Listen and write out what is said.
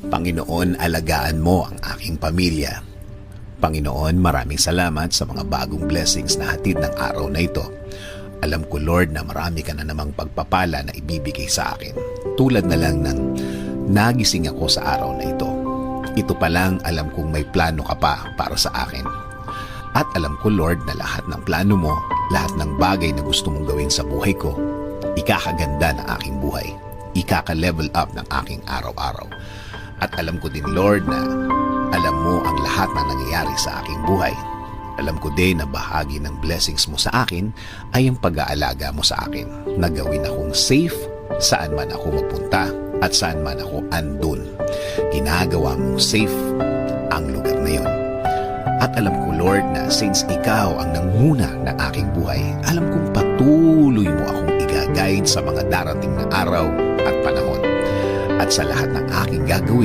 Panginoon, alagaan mo ang aking pamilya. Panginoon, maraming salamat sa mga bagong blessings na hatid ng araw na ito. Alam ko, Lord, na marami ka na namang pagpapala na ibibigay sa akin. Tulad na lang ng nagising ako sa araw na ito. Ito pa lang alam kong may plano ka pa para sa akin. At alam ko, Lord, na lahat ng plano mo, lahat ng bagay na gusto mong gawin sa buhay ko, ikakaganda ng aking buhay. Ikaka-level up ng aking araw-araw. At alam ko din, Lord, na alam mo ang lahat na nangyayari sa aking buhay. Alam ko din na bahagi ng blessings mo sa akin ay ang pag-aalaga mo sa akin. Na gawin akong safe saan man ako mapunta at saan man ako andun. Ginagawa mong safe ang lugar na yon. At alam ko, Lord, na since ikaw ang nanguna ng aking buhay, alam kong patuloy mo akong i-guide sa mga darating na araw at panahon. At sa lahat ng aking gagawin,